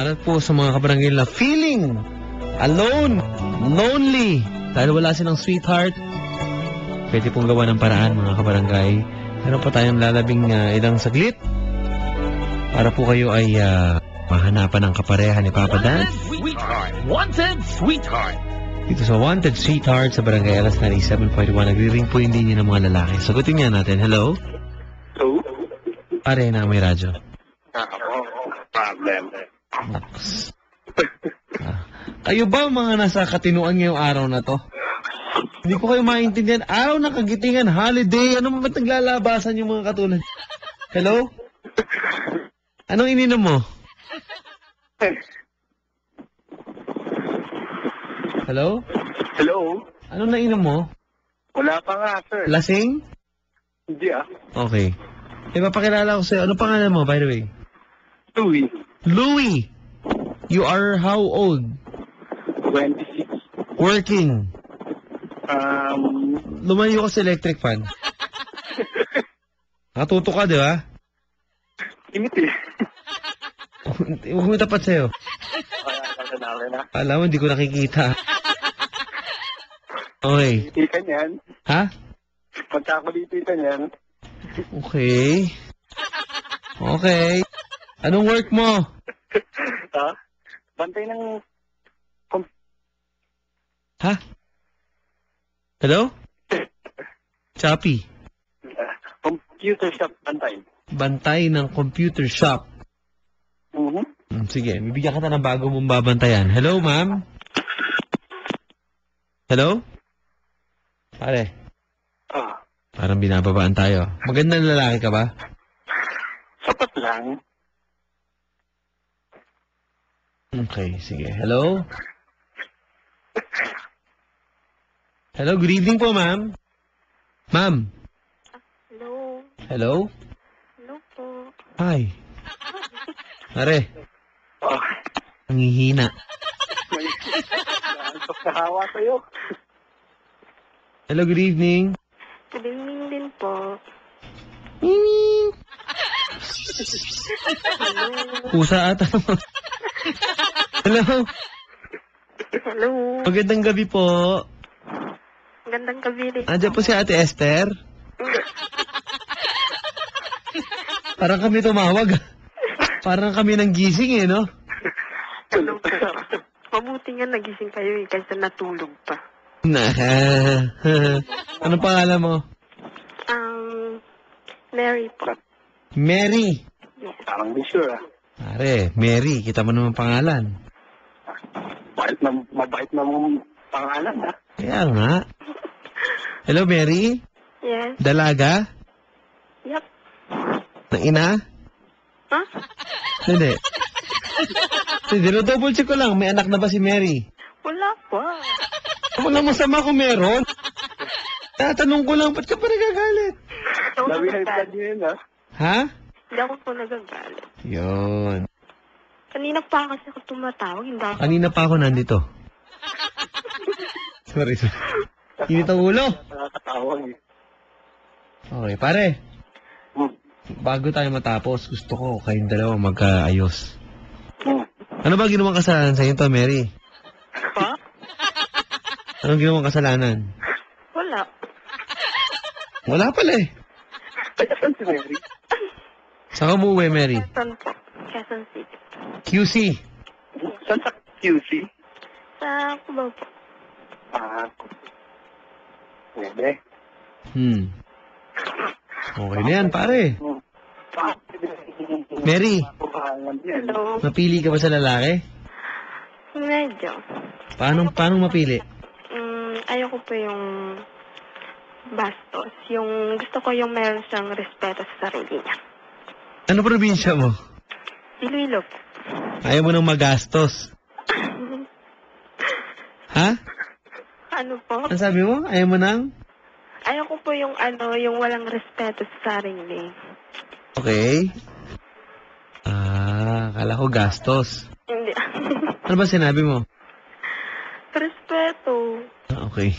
Para po sa mga kabarangay na feeling alone, lonely, dahil wala silang sweetheart, pwede pong gawa ng paraan mga kabarangay. Meron pa tayong lalabing ilang saglit para po kayo ay mahanapan ng kapareha ni Papa Dan. Wanted Sweetheart. Dito sa Wanted Sweetheart sa Barangay Alas 97.1, nagre-ring po yung linya ng mga lalaki. Sagutin nga natin. Hello? So, Pare na may radyo. problem. Naks. Kayo ba mga nasa katinuan ngayong araw na to? Hindi ko kayo maintindihan. Araw ng kagitingan, holiday. Ano ba't naglalabasan yung mga katulad? Hello? Anong ininom mo? Hello? Hello? Anong nainom mo? Wala pa nga, sir. Lasing? Hindi Okay. Papakilala ko sa'yo. Ano pangalan mo, by the way? Louis. Louis! You are how old? 26. Working. Lumayo ka sa electric fan. Nakatuto ka, di ba? Init eh. Huwag mo tapat sa'yo. na. Alam mo, hindi ko nakikita. Okay. Ikan yan. Ha? Pagkakulipitan yan. Okay. Okay. Anong work mo? Ha? Bantay ng... Ha? Hello? Choppy. Computer shop bantay. Bantay ng computer shop. Sige, bibigyan kita ng bago mong babantayan. Hello, ma'am? Hello? Pare, parang binababaan tayo. Magandang lalaki ka ba? Sapat lang. Okay, sige. Hello? Hello, good evening po, ma'am. Ma'am? Hello. Hello? Hello po. Hi. Pare, nangihina. Kahawa sa'yo. Hello, good evening. Good evening din po. Pusa ata. Hello? Hello. Magandang gabi po. Gandang gabi rin. Andiyan po si Ate Esther. Parang kami tumawag. Parang kami nang gising no? Hello po. Mabuti nga nagising kayo kaysa natulog pa. Anong pangalan mo? Mary po. Mary. Yes. Parang di sure Pare, Mary, kita mo naman pangalan. Mabait na mong pangalan Kaya nga. Hello, Mary? Yes. Dalaga? Yep. Na ina? Ha? Hindi. Hindi, double check ko lang. May anak na ba si Mary? Wala pa. Wala masama kung meron. Tatanong ko lang, ba't ka pa nagagalit? Hindi ako Lawihan ka nagagalit. din Ha? Hindi ako po nagagalit. Yun. Kanina pa kasi ako tumatawag. Hindi ako. Kanina pa ako nandito. Sorry. Init ang ulo. Nakakatawag eh. Okay, pare. Bago tayo matapos, gusto ko kayong dalawa magkaayos. Ano ba ginawang kasalanan sa inyo, Mary? Pa? Anong ginawang kasalanan? Wala. Wala pala eh. Kaya saan si Mary? Saan ka umuwi, Mary? Quezon po. Quezon City. QC. Saan sa QC? Sa Cubao po. Pwede. Okay na yan, pare. Mary, Hello. napili ka ba sa lalaki? Medyo. Paano mapili? Ayoko po yung bastos. Yung gusto ko yung meron siyang respeto sa sarili niya. Ano probinsya mo? Iloilo po. Ayaw mo nang magastos. Ha? Ano po? Ano sabi mo? Ayaw mo nang? Ayoko po yung yung walang respeto sa sarili. Okay. Kala ko gastos. Hindi. Ano ba sinabi mo? Respeto. Okay.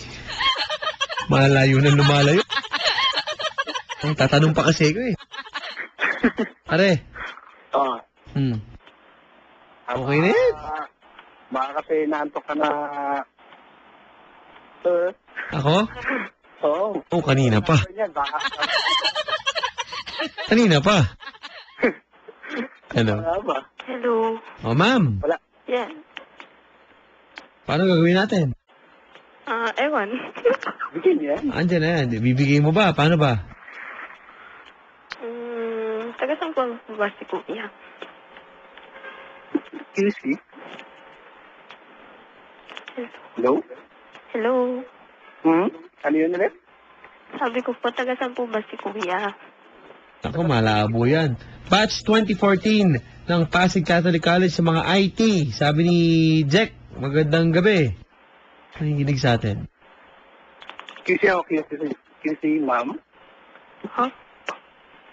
Malayo na lumalayo. Tatanong pa kasi ko eh. Pare. Okay na yan. Baka kasi naantok ka na... Ako? Oo. Oh, kanina pa. Yan, baka... Kanina pa. Hello. Wala ba? Hello. Oh, ma'am. Yeah. Paano gagawin natin? Ewan. Bigyan yan. Andiyan na yan. Bibigay mo ba? Paano ba? Taga saan po ba si Kuya? QC? Hello? Hello. Ano yun ulit? Sabi ko po, taga saan po ba si Kuya? Ako, malabo yan. Batch 2014 ng Pasig Catholic College sa mga IT. Sabi ni Jack, magandang gabi. Nakikinig sa atin. QC ako, QC, ma'am. Huh?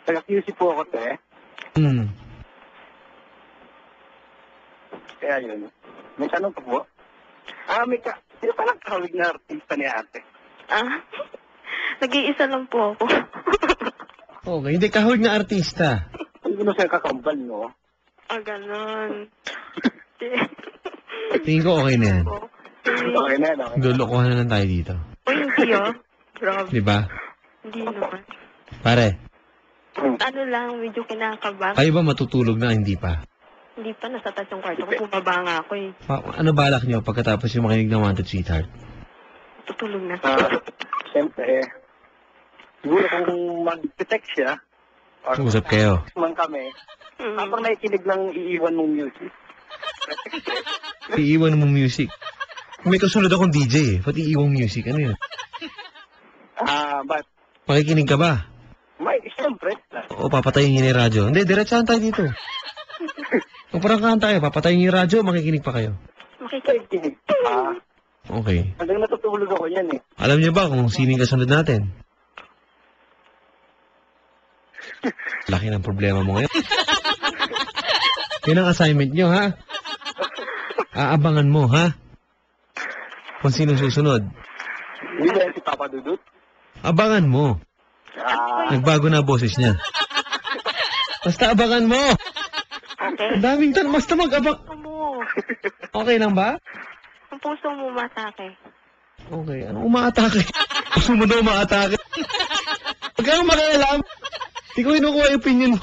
Taga QC po ako, te. Kaya yun. May tanong pa po? Sino palang kahawig na artista ni ate? Nag-iisa lang po ako. Okay, hindi kahawig na artista. Hindi mo siya kakambal, no? Ganon. Tingin ko okay na yan. Okay na, okay. Lulukuhan na lang tayo dito. Hindi Grabe. Di ba? Hindi naman. Pare, Ano lang, medyo kinakabahan. kayo ba matutulog na? Hindi pa. Hindi pa, nasa taas yung kwarto ko. Bumaba nga ako eh. Ano balak nyo pagkatapos yung makinig ng Wanted Sweetheart? Tutulog na. Siyempre, siguro kung mag-text siya, or Usap kayo. man kami, habang nakikinig ng iiwan mong music, Iiwan mo music. May kasunod akong DJ eh. Pati iiwang music. Ano yun? but, Makikinig ka ba? may siyempre, O papatayin niyo yung radyo? Hindi, diretsahan tayo dito. Kung parang tayo, papatayin niyo yung radyo, makikinig pa kayo. nakikinig. Okay. Hanggang natutulog ako yan eh. Alam niyo ba kung sino yung kasunod natin? Laki ng problema mo ngayon. Yan ang assignment nyo, ha? Aabangan mo, ha? Kung sino susunod. Hindi ba yan si Papa Dudut? Abangan mo. Nagbago na boses niya. Basta abangan mo. Okay. Ang daming tanong. Basta mag-abang. Puso mo. Okay lang ba? Ang puso mo matake. Okay. Anong umaatake? Gusto mo daw umaatake? Huwag kang makialam. Hindi ko kinukuha yung opinion mo.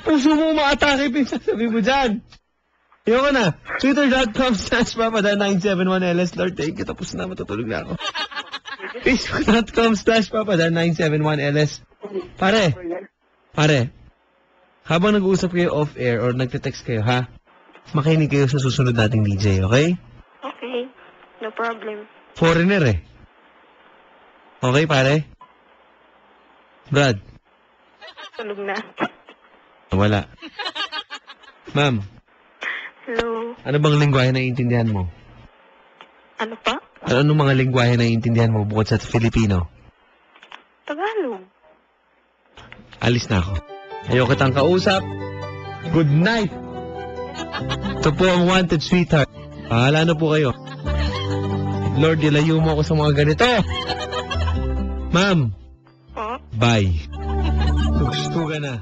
Puso mo umaatake, pinagsasabi mo dyan. Ayoko na. Twitter.com/papadan971LS. Lord, thank you. Tapos na, matutulog na ako. Facebook.com/papadan971LS. Pare, habang nag-uusap kayo off-air or nagte-text kayo, ha? Makinig kayo sa susunod nating DJ, okay? Okay. No problem. Foreigner eh. Okay, pare? Brad, Tulog na. wala. Ma'am, Hello. ano bang lingwahe na iintindihan mo? Ano pa? Ano mga lingwahe na iintindihan mo bukod sa Filipino? Tagalog. Alis na ako. Ayoko kitang kausap. Good night! Ito po ang Wanted Sweetheart. Pahala na po kayo. Lord, ilayo mo ako sa mga ganito. Ma'am, Oh? bye. Gusto ka na.